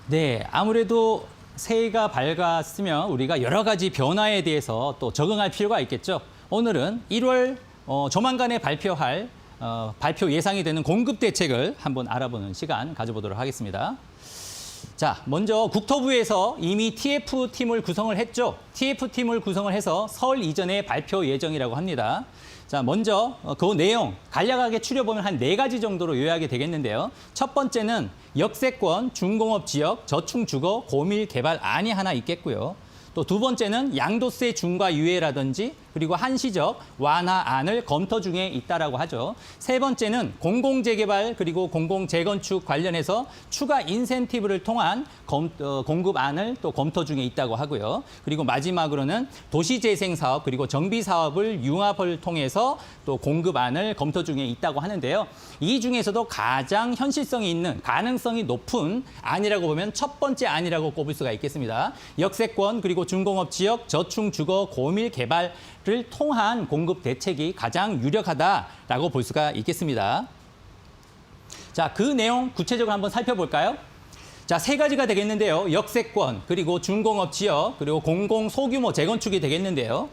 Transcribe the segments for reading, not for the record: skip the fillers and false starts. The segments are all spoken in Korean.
네, 아무래도 새해가 밝았으면 우리가 여러 가지 변화에 대해서 또 적응할 필요가 있겠죠. 오늘은 1월 조만간에 발표할 발표 예상이 되는 공급 대책을 한번 알아보는 시간 가져보도록 하겠습니다. 자, 먼저 국토부에서 이미 TF팀을 구성을 했죠. TF팀을 구성을 해서 설 이전에 발표 예정이라고 합니다. 자, 먼저 그 내용 간략하게 추려보면 한 4가지 정도로 요약이 되겠는데요. 첫 번째는 역세권, 중공업 지역, 저충주거, 고밀 개발안이 하나 있겠고요. 또 두 번째는 양도세 중과 유예라든지 그리고 한시적 완화안을 검토 중에 있다라고 하죠. 세 번째는 공공재개발 그리고 공공재건축 관련해서 추가 인센티브를 통한 공급안을 또 검토 중에 있다고 하고요. 그리고 마지막으로는 도시재생사업 그리고 정비사업을 융합을 통해서 또 공급안을 검토 중에 있다고 하는데요. 이 중에서도 가장 현실성이 있는 가능성이 높은 안이라고 보면 첫 번째 안이라고 꼽을 수가 있겠습니다. 역세권 그리고 중공업 지역, 저충주거, 고밀 개발을 통한 공급 대책이 가장 유력하다라고 볼 수가 있겠습니다. 자, 그 내용 구체적으로 한번 살펴볼까요? 자, 3가지가 되겠는데요. 역세권, 그리고 중공업 지역, 그리고 공공 소규모 재건축이 되겠는데요.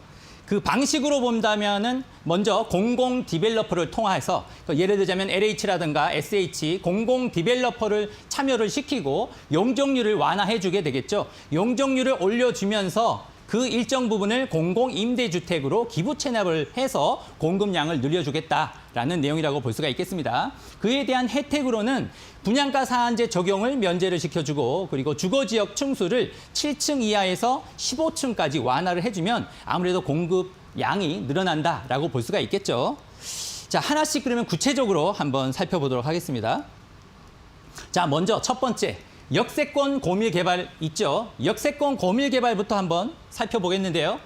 그 방식으로 본다면은 먼저 공공 디벨로퍼를 통해서 예를 들자면 LH라든가 SH 공공 디벨로퍼를 참여를 시키고 용적률을 완화해 주게 되겠죠. 용적률을 올려주면서 그 일정 부분을 공공임대주택으로 기부 체납을 해서 공급량을 늘려주겠다라는 내용이라고 볼 수가 있겠습니다. 그에 대한 혜택으로는 분양가 상한제 적용을 면제를 시켜주고 그리고 주거지역 층수를 7층 이하에서 15층까지 완화를 해주면 아무래도 공급량이 늘어난다라고 볼 수가 있겠죠. 자, 하나씩 그러면 구체적으로 한번 살펴보도록 하겠습니다. 자, 먼저 첫 번째. 역세권 고밀 개발 있죠. 역세권 고밀 개발부터 한번 살펴보겠는데요.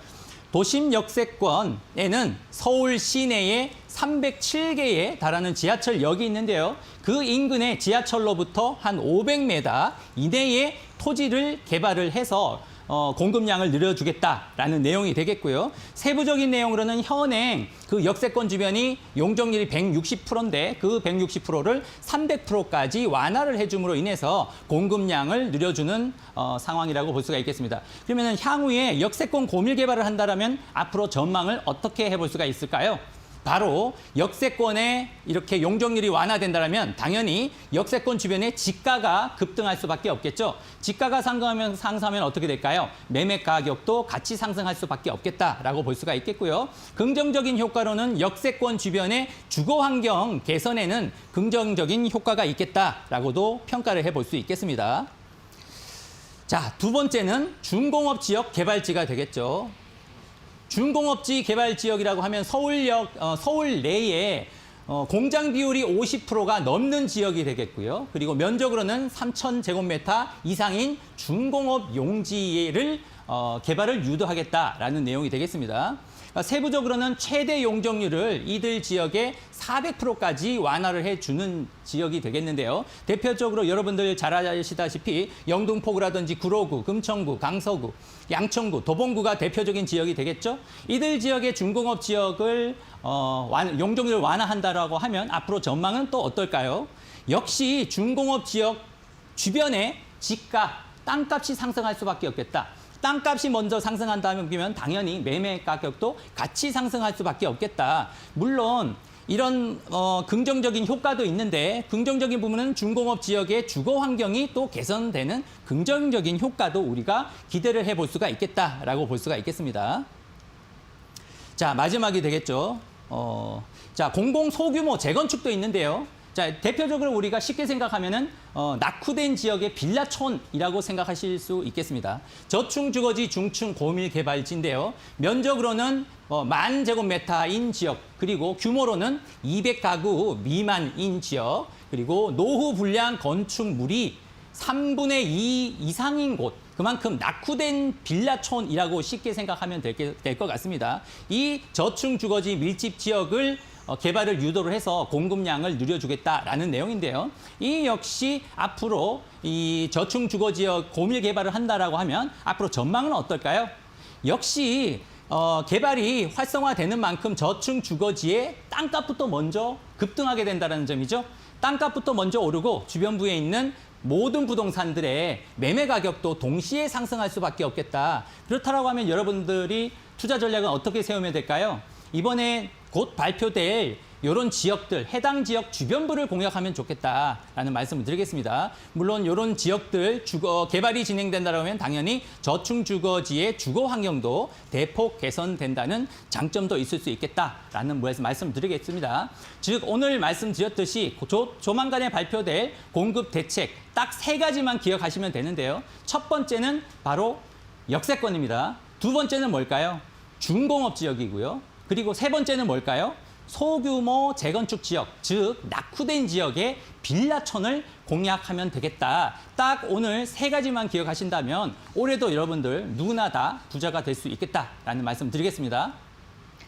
도심 역세권에는 서울 시내에 307개에 달하는 지하철역이 있는데요. 그 인근에 지하철로부터 한 500m 이내에 토지를 개발을 해서 공급량을 늘려주겠다라는 내용이 되겠고요. 세부적인 내용으로는 현행 그 역세권 주변이 용적률이 160%인데 그 160%를 300%까지 완화를 해줌으로 인해서 공급량을 늘려주는 상황이라고 볼 수가 있겠습니다. 그러면 향후에 역세권 고밀 개발을 한다면 앞으로 전망을 어떻게 해볼 수가 있을까요? 바로 역세권에 이렇게 용적률이 완화된다면 당연히 역세권 주변에 지가가 급등할 수밖에 없겠죠. 지가가 상승하면 어떻게 될까요? 매매 가격도 같이 상승할 수밖에 없겠다라고 볼 수가 있겠고요. 긍정적인 효과로는 역세권 주변의 주거 환경 개선에는 긍정적인 효과가 있겠다라고도 평가를 해볼 수 있겠습니다. 자, 두 번째는 중공업 지역 개발지가 되겠죠. 중공업지 개발 지역이라고 하면 서울 내에 공장 비율이 50%가 넘는 지역이 되겠고요. 그리고 면적으로는 3,000제곱미터 이상인 중공업 용지를 개발을 유도하겠다라는 내용이 되겠습니다. 세부적으로는 최대 용적률을 이들 지역에 400%까지 완화를 해주는 지역이 되겠는데요. 대표적으로 여러분들 잘 아시다시피 영등포구라든지 구로구, 금천구, 강서구, 양천구, 도봉구가 대표적인 지역이 되겠죠. 이들 지역의 중공업 지역을 용적률을 완화한다라고 하면 앞으로 전망은 또 어떨까요? 역시 중공업 지역 주변에 집값, 땅값이 상승할 수밖에 없겠다. 땅값이 먼저 상승한다면 당연히 매매 가격도 같이 상승할 수밖에 없겠다. 물론 이런 긍정적인 효과도 있는데 긍정적인 부분은 중공업 지역의 주거 환경이 또 개선되는 긍정적인 효과도 우리가 기대를 해볼 수가 있겠다라고 볼 수가 있겠습니다. 자, 마지막이 되겠죠. 자, 공공 소규모 재건축도 있는데요. 자, 대표적으로 우리가 쉽게 생각하면은 낙후된 지역의 빌라촌이라고 생각하실 수 있겠습니다. 저충주거지 중층 고밀 개발지인데요. 면적으로는 10,000제곱미터인 지역, 그리고 규모로는 200가구 미만인 지역, 그리고 노후 불량 건축물이 3분의 2 이상인 곳, 그만큼 낙후된 빌라촌이라고 쉽게 생각하면 될 것 같습니다. 이 저층주거지 밀집 지역을 개발을 유도를 해서 공급량을 늘려주겠다라는 내용인데요. 이 역시 앞으로 이 저층주거지역 고밀 개발을 한다라고 하면 앞으로 전망은 어떨까요? 역시 개발이 활성화되는 만큼 저층주거지의 땅값부터 먼저 급등하게 된다는 점이죠. 땅값부터 먼저 오르고 주변부에 있는 모든 부동산들의 매매 가격도 동시에 상승할 수밖에 없겠다. 그렇다라고 하면 여러분들이 투자 전략은 어떻게 세우면 될까요? 이번에 곧 발표될 이런 지역들, 해당 지역 주변부를 공략하면 좋겠다라는 말씀을 드리겠습니다. 물론 이런 지역들 개발이 진행된다면 당연히 저층 주거지의 주거 환경도 대폭 개선된다는 장점도 있을 수 있겠다라는 말씀을 드리겠습니다. 즉 오늘 말씀드렸듯이 조만간에 발표될 공급 대책 딱 3가지만 기억하시면 되는데요. 첫 번째는 바로 역세권입니다. 두 번째는 뭘까요? 중공업 지역이고요. 그리고 세 번째는 뭘까요? 소규모 재건축 지역, 즉 낙후된 지역의 빌라촌을 공략하면 되겠다. 딱 오늘 3가지만 기억하신다면 올해도 여러분들 누구나 다 부자가 될 수 있겠다라는 말씀 드리겠습니다.